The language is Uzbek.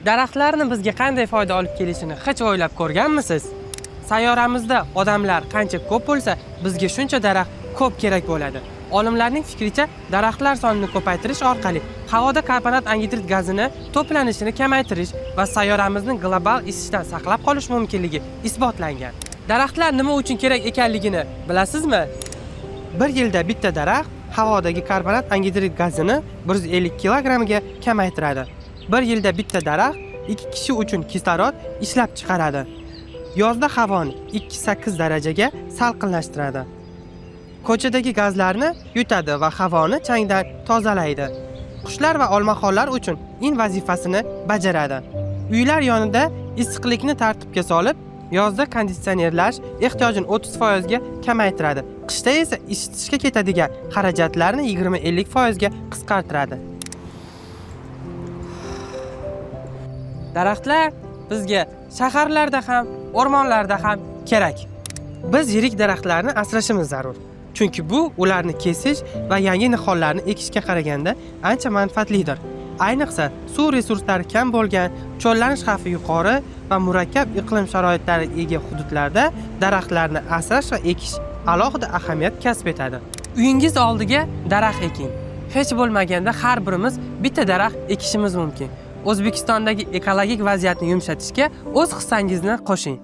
Daraxtlarni bizga qanday foyda olib kelishini hech o'ylab ko'rganmisiz? Sayyoramizda odamlar qancha ko'p bo'lsa, bizga shuncha daraxt ko'p kerak bo'ladi. Olimlarning fikricha, daraxtlar sonini ko'paytirish orqali havoda karbonat angidrid gazini to'planishini kamaytirish va sayyoramizni global isishdan saqlab qolish mumkinligi isbotlangan. Daraxtlar nima uchun kerak ekanligini bilasizmi? Bir yilda bitta daraxt havodagi karbonat angidrid gazini 150 kilogramga kamaytiradi. Bir yilda bitta daraxt 2 kishi uchun kislorod ishlab chiqaradi. Yozda havoni 2-8 darajaga salqinlashtiradi. Ko'chadagi gazlarni yutadi va havoni changdan tozalaydi. Qushlar va olmaxonlar uchun in vazifasini bajaradi. Uylar yonida issiqlikni tartibga solib, yozda konditsionerlash ehtiyojini 30% ga kamaytiradi. Qishda esa isitishga ketadigan xarajatlarni 20-50% ga qisqartiradi. Daraxtlar bizga shaharlarda ham, o'rmonlarda ham kerak. Biz yirik daraxtlarni asrashimiz zarur. Chunki bu ularni kesish va yangi nihollarni ekishga qaraganda ancha manfaatlidir. Ayniqsa, suv resurslari kam bo'lgan, cho'llanish xavfi yuqori va murakkab iqlim sharoitlariga ega hududlarda daraxtlarni asrash va ekish alohida ahamiyat kasb etadi. Uyingiz oldiga daraxt eking. Hech bo'lmaganda har birimiz bitta daraxt ekishimiz mumkin. O'zbekistondagi ekologik vaziyatni yumshatishga o'z hissangizni qo'shing.